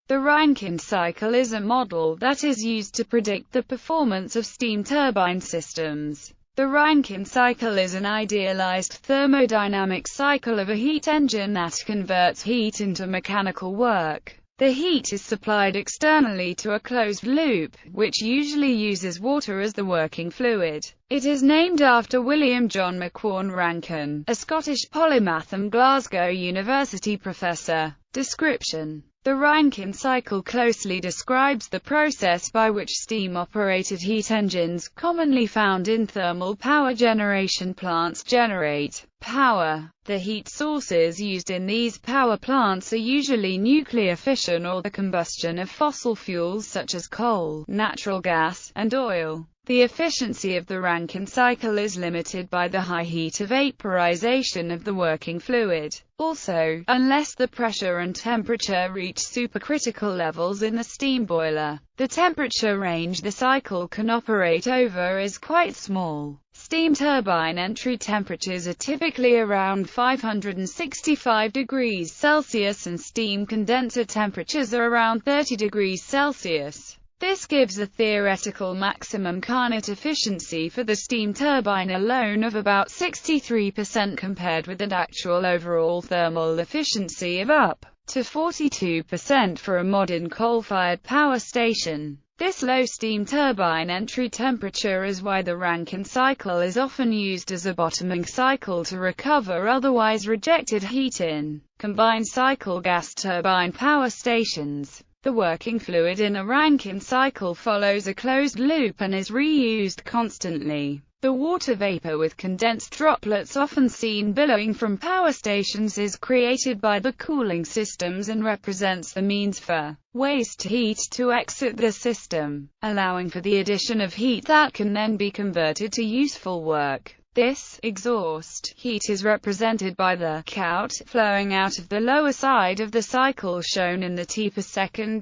The Rankine cycle is a model that is used to predict the performance of steam turbine systems. The Rankine cycle is an idealized thermodynamic cycle of a heat engine that converts heat into mechanical work. The heat is supplied externally to a closed loop, which usually uses water as the working fluid. It is named after William John Macquorn Rankine, a Scottish polymath and Glasgow University professor. Description: the Rankine cycle closely describes the process by which steam-operated heat engines, commonly found in thermal power generation plants, generate power. The heat sources used in these power plants are usually nuclear fission or the combustion of fossil fuels such as coal, natural gas, and oil. The efficiency of the Rankine cycle is limited by the high heat of vaporization of the working fluid. Also, unless the pressure and temperature reach supercritical levels in the steam boiler, the temperature range the cycle can operate over is quite small. Steam turbine entry temperatures are typically around 565 degrees Celsius and steam condenser temperatures are around 30 degrees Celsius. This gives a theoretical maximum Carnot efficiency for the steam turbine alone of about 63% compared with an actual overall thermal efficiency of up to 42% for a modern coal-fired power station. This low steam turbine entry temperature is why the Rankine cycle is often used as a bottoming cycle to recover otherwise rejected heat in combined cycle gas turbine power stations. The working fluid in a Rankine cycle follows a closed loop and is reused constantly. The water vapor with condensed droplets often seen billowing from power stations is created by the cooling systems and represents the means for waste heat to exit the system, allowing for the addition of heat that can then be converted to useful work. This exhaust heat is represented by the COUT flowing out of the lower side of the cycle shown in the T/s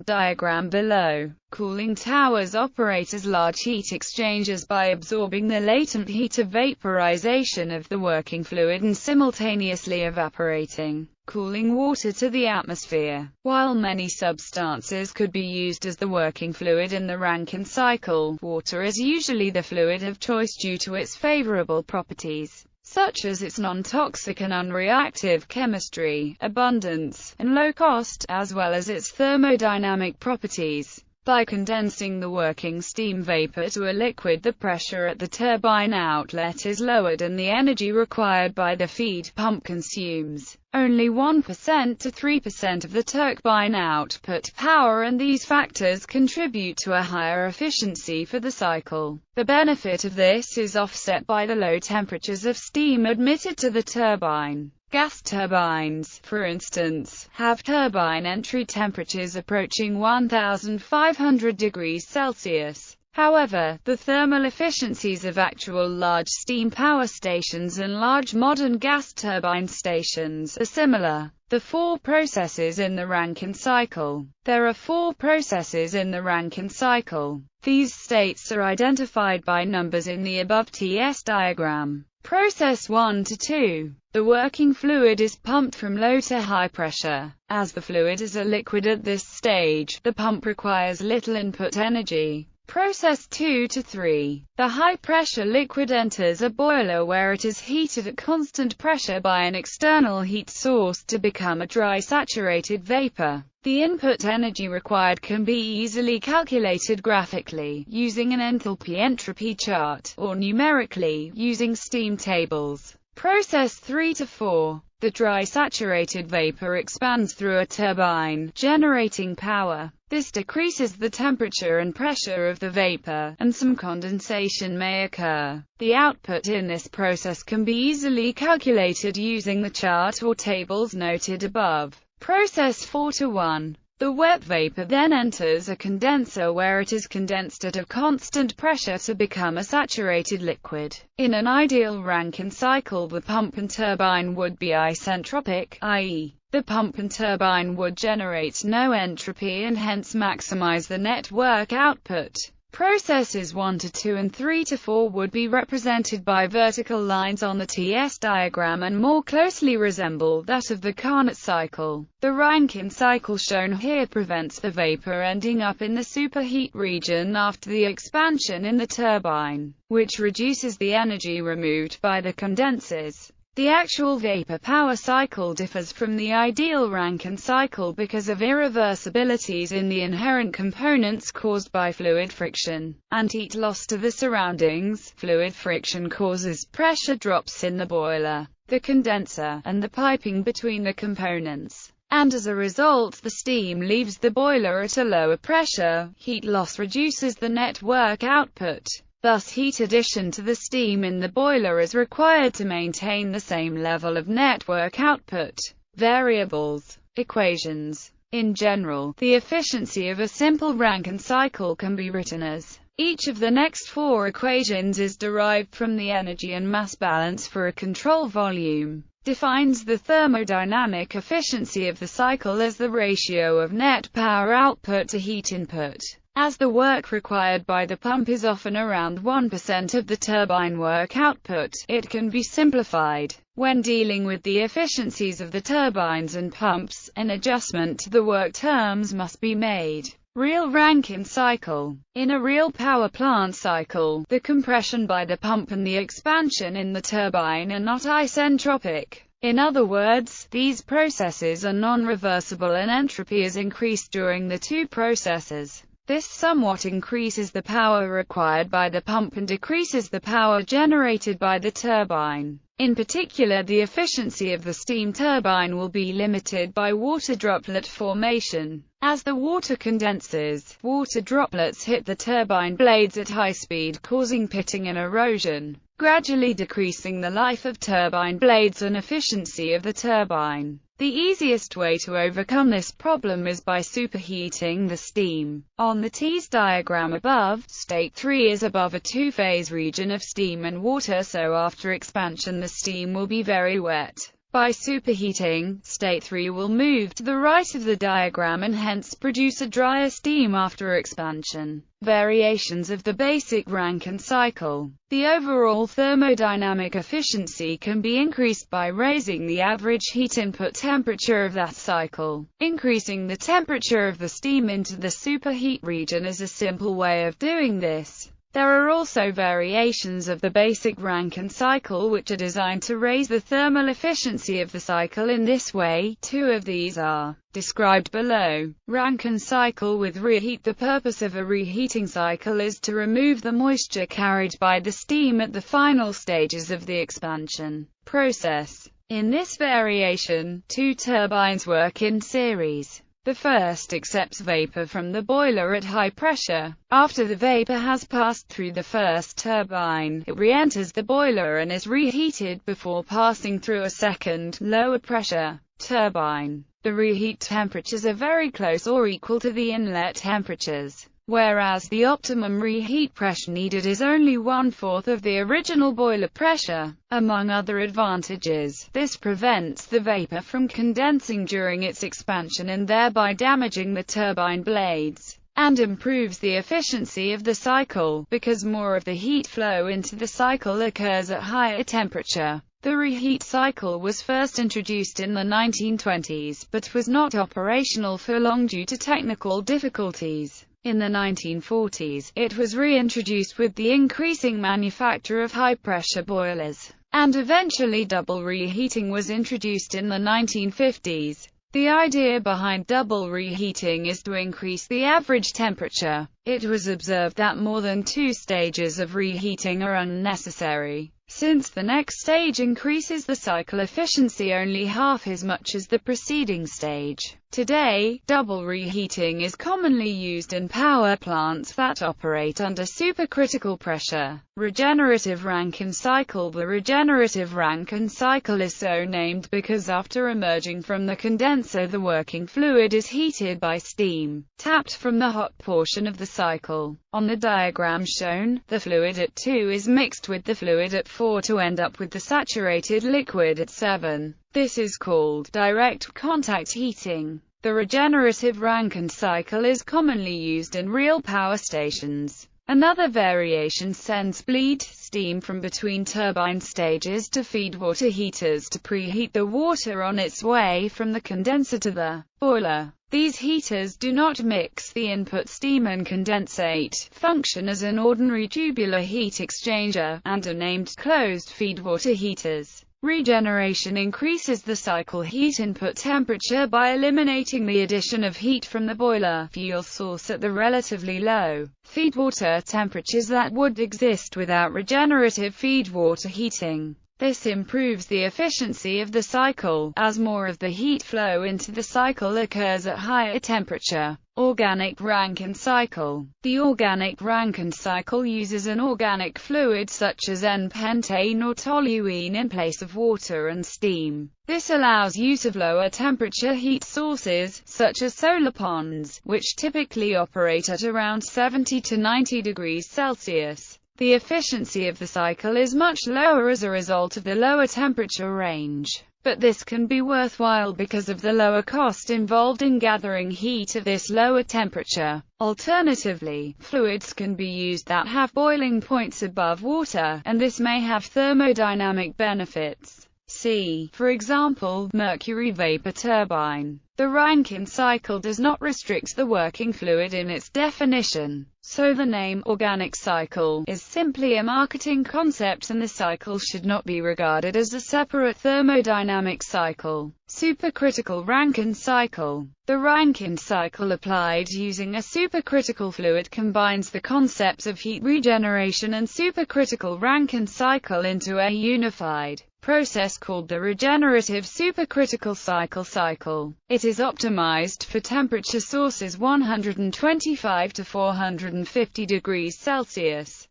diagram below. Cooling towers operate as large heat exchangers by absorbing the latent heat of vaporization of the working fluid and simultaneously evaporating cooling water to the atmosphere. While many substances could be used as the working fluid in the Rankine cycle, water is usually the fluid of choice due to its favorable properties, such as its non-toxic and unreactive chemistry, abundance, and low cost, as well as its thermodynamic properties. By condensing the working steam vapor to a liquid, the pressure at the turbine outlet is lowered and the energy required by the feed pump consumes only 1% to 3% of the turbine output power, and these factors contribute to a higher efficiency for the cycle. The benefit of this is offset by the low temperatures of steam admitted to the turbine. Gas turbines, for instance, have turbine entry temperatures approaching 1,500 degrees Celsius. However, the thermal efficiencies of actual large steam power stations and large modern gas turbine stations are similar. The four processes in the Rankine cycle. There are four processes in the Rankine cycle. These states are identified by numbers in the above TS diagram. Process 1 to 2. The working fluid is pumped from low to high pressure. As the fluid is a liquid at this stage, the pump requires little input energy. Process 2 to 3. The high-pressure liquid enters a boiler where it is heated at constant pressure by an external heat source to become a dry saturated vapor. The input energy required can be easily calculated graphically, using an enthalpy-entropy chart, or numerically, using steam tables. Process 3 to 4. The dry saturated vapor expands through a turbine, generating power. This decreases the temperature and pressure of the vapor, and some condensation may occur. The output in this process can be easily calculated using the chart or tables noted above. Process 4 to 1. The wet vapor then enters a condenser where it is condensed at a constant pressure to become a saturated liquid. In an ideal Rankine cycle, the pump and turbine would be isentropic, i.e., the pump and turbine would generate no entropy and hence maximize the net work output. Processes 1 to 2 and 3 to 4 would be represented by vertical lines on the TS diagram and more closely resemble that of the Carnot cycle. The Rankine cycle shown here prevents the vapor ending up in the superheat region after the expansion in the turbine, which reduces the energy removed by the condensers. The actual vapor power cycle differs from the ideal Rankine cycle because of irreversibilities in the inherent components caused by fluid friction and heat loss to the surroundings. Fluid friction causes pressure drops in the boiler, the condenser, and the piping between the components, and as a result the steam leaves the boiler at a lower pressure. Heat loss reduces the net work output. Thus heat addition to the steam in the boiler is required to maintain the same level of network output. Variables. Equations. In general, the efficiency of a simple Rankine cycle can be written as: each of the next four equations is derived from the energy and mass balance for a control volume. Defines the thermodynamic efficiency of the cycle as the ratio of net power output to heat input. As the work required by the pump is often around 1% of the turbine work output, it can be simplified. When dealing with the efficiencies of the turbines and pumps, an adjustment to the work terms must be made. Real Rankine cycle. In a real power plant cycle, the compression by the pump and the expansion in the turbine are not isentropic. In other words, these processes are non-reversible and entropy is increased during the two processes. This somewhat increases the power required by the pump and decreases the power generated by the turbine. In particular, the efficiency of the steam turbine will be limited by water droplet formation. As the water condenses, water droplets hit the turbine blades at high speed, causing pitting and erosion, gradually decreasing the life of turbine blades and efficiency of the turbine. The easiest way to overcome this problem is by superheating the steam. On the TS diagram above, state 3 is above a two-phase region of steam and water, so after expansion the steam will be very wet. By superheating, state 3 will move to the right of the diagram and hence produce a drier steam after expansion. Variations of the basic Rankine cycle. The overall thermodynamic efficiency can be increased by raising the average heat input temperature of that cycle. Increasing the temperature of the steam into the superheat region is a simple way of doing this. There are also variations of the basic Rankine cycle which are designed to raise the thermal efficiency of the cycle in this way. Two of these are described below. Rankine cycle with reheat. The purpose of a reheating cycle is to remove the moisture carried by the steam at the final stages of the expansion process. In this variation, two turbines work in series. The first accepts vapor from the boiler at high pressure. After the vapor has passed through the first turbine, it re-enters the boiler and is reheated before passing through a second, lower pressure turbine. The reheat temperatures are very close or equal to the inlet temperatures, whereas the optimum reheat pressure needed is only 1/4 of the original boiler pressure. Among other advantages, this prevents the vapor from condensing during its expansion and thereby damaging the turbine blades, and improves the efficiency of the cycle, because more of the heat flow into the cycle occurs at higher temperature. The reheat cycle was first introduced in the 1920s, but was not operational for long due to technical difficulties. In the 1940s, it was reintroduced with the increasing manufacture of high-pressure boilers, and eventually double reheating was introduced in the 1950s. The idea behind double reheating is to increase the average temperature. It was observed that more than two stages of reheating are unnecessary, since the next stage increases the cycle efficiency only half as much as the preceding stage. Today, double reheating is commonly used in power plants that operate under supercritical pressure. Regenerative Rankine cycle. The regenerative Rankine cycle is so named because after emerging from the condenser, the working fluid is heated by steam tapped from the hot portion of the cycle. On the diagram shown, the fluid at 2 is mixed with the fluid at 4 to end up with the saturated liquid at 7. This is called direct contact heating. The regenerative Rankine cycle is commonly used in real power stations. Another variation sends bleed steam from between turbine stages to feed water heaters to preheat the water on its way from the condenser to the boiler. These heaters do not mix the input steam and condensate, function as an ordinary tubular heat exchanger, and are named closed-feed water heaters. Regeneration increases the cycle heat input temperature by eliminating the addition of heat from the boiler fuel source at the relatively low feedwater temperatures that would exist without regenerative feedwater heating. This improves the efficiency of the cycle, as more of the heat flow into the cycle occurs at higher temperature. Organic Rankine cycle. The organic Rankine cycle uses an organic fluid such as N-pentane or toluene in place of water and steam. This allows use of lower temperature heat sources, such as solar ponds, which typically operate at around 70 to 90 degrees Celsius. The efficiency of the cycle is much lower as a result of the lower temperature range, but this can be worthwhile because of the lower cost involved in gathering heat at this lower temperature. Alternatively, fluids can be used that have boiling points above water, and this may have thermodynamic benefits. See, for example, mercury vapor turbine. The Rankine cycle does not restrict the working fluid in its definition, so the name organic cycle is simply a marketing concept, and the cycle should not be regarded as a separate thermodynamic cycle. Supercritical Rankine cycle. The Rankine cycle applied using a supercritical fluid combines the concepts of heat regeneration and supercritical Rankine cycle into a unified process called the regenerative supercritical cycle. It is optimized for temperature sources 125 to 450 degrees Celsius.